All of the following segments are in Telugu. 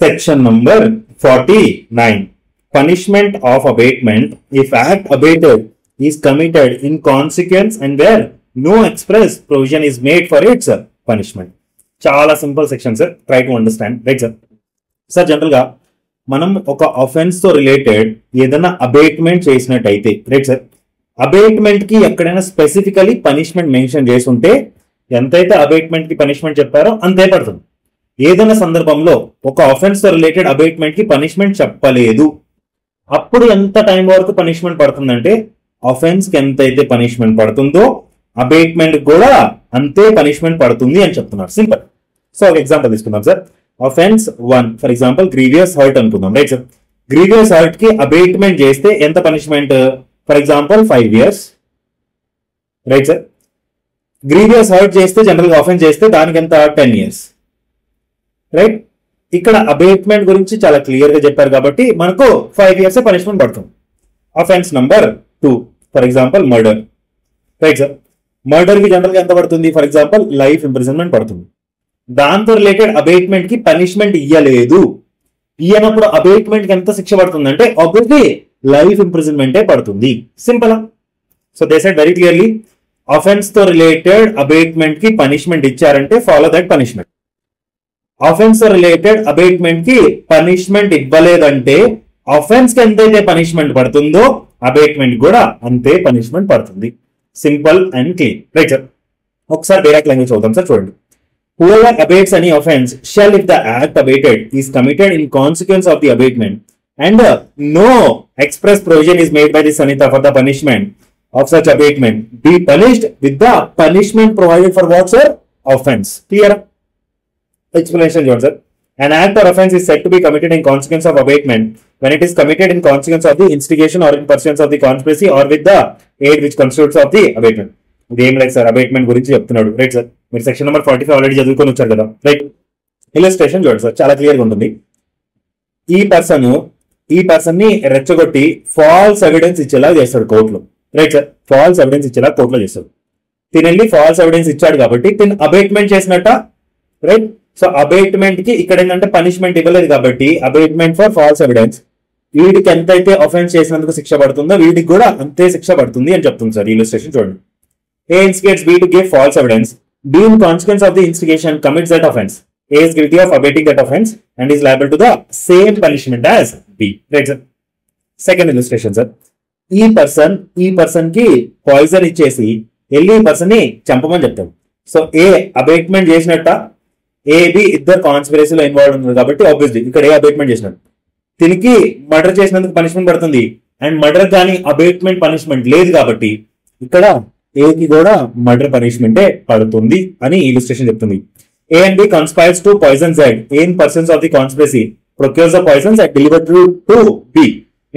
Section number 49. Punishment of abatement if act abated is committed in consequence and where no express provision is made for its punishment. చాలా simple section sir, try to understand. Right sir. Sir general గా మనం ఒక అఫెన్స్ తో రిలేటెడ్ ఏదైనా అబేట్మెంట్ చేసినట్టయితే, రైట్ సార్, అబేట్మెంట్ కి ఎక్కడైనా స్పెసిఫికలీ పనిష్మెంట్ మెన్షన్ చేసి ఉంటే ఎంతైతే అబేట్మెంట్ కి పనిష్మెంట్ చెప్పారో అంతే పడుతుంది. ఏదైనా సందర్భంలో ఒక అఫెన్స్ తో రిలేటెడ్ అబేట్మెంట్ కి పనిష్మెంట్ చెప్పలేదు, అప్పుడు ఎంత టైం వరకు పనిష్మెంట్ పడుతుందంటే అఫెన్స్ కి ఎంతైతే పనిష్మెంట్ పడుతుందో అబేట్మెంట్ కూడా అంతే పనిష్మెంట్ పడుతుంది అని చెప్తున్నారు. సింపుల్. సో ఒక ఎగ్జాంపుల్ తీసుకుందాం sir. Offence 1 for example grievous hurt అనుకుందాం. Right sir. గ్రీవియస్ హర్ట్ కి అబేట్మెంట్ చేస్తే ఎంత punishment? For example 5 years. Right sir. Grievous hurt చేస్తే జనరల్ గా అఫెన్స్ చేస్తే దానికి ఎంత? 10 years. రైట్. ఇక్కడ అబేట్మెంట్ గురించి చాలా క్లియర్ గా చెప్పారు కాబట్టి మనకు 5 years పనిష్మెంట్ పడుతుంది. Offence number 2 for example murder. Right sir. Murder కి జనరల్ గా ఎంత పడుతుంది? ఫర్ ఎగ్జాంపుల్ లైఫ్ ఇంప్రిజన్మెంట్ పడుతుంది. దాంతో రిలేటెడ్ అబేట్మెంట్ కి పనిష్మెంట్ ఇయ్యలేదు, ఇయ్యనప్పుడు అబేట్మెంట్ కి ఎంత శిక్ష పడుతుంది అంటే ఆబ్వియస్లీ లైఫ్ ఇంప్రిజన్మెంటే పడుతుంది. Simple. So they said very clearly offence తో రిలేటెడ్ అబేట్మెంట్ కి పనిష్మెంట్ ఇచ్చారంటే ఫాలో దట్ పనిష్మెంట్. అఫెన్స్ తో రిలేటెడ్ అబేట్మెంట్ కి పనిష్మెంట్ ఇవ్వలేదంటే అఫెన్స్ కి ఎంతైతే పనిష్మెంట్ పడుతుందో అబేట్మెంట్ కూడా అంతే పనిష్మెంట్ పడుతుంది. Simple and clean. Right sir. ఒకసారి డైరెక్ట్ లాంగ్వేజ్ చదువుతాం సార్, చూడండి. Whoever abates any offense shall, if the act abated is committed in consequence of the abatement and no express provision is made by the Sanhita for the punishment of such abatement, be punished with the punishment provided for what, sir? Offense. Clear? Explanation, John, sir. An act or offense is said to be committed in consequence of abatement when it is committed in consequence of the instigation or in pursuance of the conspiracy or with the aid which constitutes of the abatement. ఇదేం లేదు సార్, అబేట్మెంట్ గురించి చెప్తున్నాడు. Right sir. మీరు సెక్షన్ నెంబర్ 45 ఆల్రెడీ చదువుకొని వచ్చారు కదా. రైట్. ఇలస్ట్రేషన్ చూడండి సార్, చాలా క్లియర్ గా ఉంటుంది. ఈ పర్సన్ ని రెచ్చగొట్టి ఫాల్స్ ఎవిడెన్స్ ఇచ్చేలా చేస్తాడు కోర్టులో. Right sir. ఫాల్స్ ఎవిడెన్స్ ఇచ్చేలా కోర్టులో చేస్తాడు. తినెళ్ళి ఫాల్స్ ఎవిడెన్స్ ఇచ్చాడు కాబట్టి తిని అబేట్మెంట్ చేసినట్ట. రైట్. సో అబేట్మెంట్ కి ఇక్కడ ఏంటంటే పనిష్మెంట్ ఇవ్వలేదు కాబట్టి అబేట్మెంట్ ఫర్ ఫాల్స్ ఎవిడెన్స్, వీటికి ఎంతైతే ఆఫెన్స్ చేసినందుకు శిక్ష పడుతుందో వీటికి కూడా అంతే శిక్ష పడుతుంది అని చెప్తుంది సార్. ఇలస్ట్రేషన్ చూడండి. A instigates B to give false evidence. B in consequence of the instigation commits that offense. A is guilty of abating that offense and is liable to the same punishment as B. Right, sir. Second illustration, sir. ఈ పర్సన్ కి పాయిజన్ ఇచ్చేసి వెళ్ళి ఈ పర్సన్ ని చంపమని చెప్తాడు. సో ఏ అబేట్మెంట్ చేసినట్ట, ఏ బి ఇద్దరు కాన్స్పిరసీలో ఇన్వాల్వ్ ఉన్నారు కాబట్టి ఆబ్వియస్లీ ఇక్కడ ఏ అబేట్మెంట్ చేసినట్టు. దీనికి మర్డర్ చేసినందుకు పనిష్మెంట్ పడుతుంది అండ్ మర్డర్ కానీ అబేట్మెంట్ పనిష్మెంట్ లేదు కాబట్టి ఇక్కడ ఏకి కూడా మర్డర్ పనిష్మెంటే పడుతుంది అని ఇలిస్ట్రేషన్ చెప్తుంది. A and B conspires to poison Z. A in persons of the conspiracy procures the poisons and delivered to B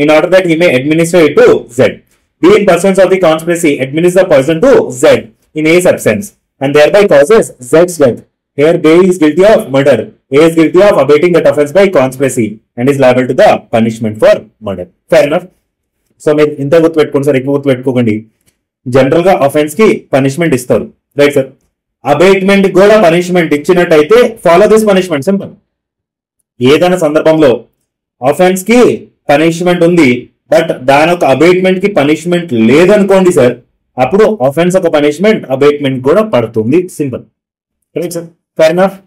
in order that he may administer it to Z. B in pursuance of the conspiracy administers the poison to Z in A's absence and thereby causes Z's death. Here B is guilty of murder. A is guilty of abating that offense by conspiracy and is liable to the punishment for murder. Fair enough? So మీరు ఇంత గుర్తుపెట్టుకోండి సార్, ఎక్కువ గుర్తుపెట్టుకోకండి. జనరల్ గా అఫెన్స్ కి పనిష్మెంట్ ఇస్తారు. Right sir. అబేట్మెంట్ కూడా పనిష్మెంట్ ఇచ్చినట్టయితే ఫాలో దిస్ పనిష్మెంట్. సింపుల్. ఏదైనా సందర్భంలో అఫెన్స్ కి పనిష్మెంట్ ఉంది బట్ దాని ఒక అబేట్మెంట్ కి పనిష్మెంట్ లేదనుకోండి సార్, అప్పుడు అఫెన్స్ ఒక పనిష్మెంట్ అబేట్మెంట్ కూడా పడుతుంది. Simple. Right sir. Fair enough.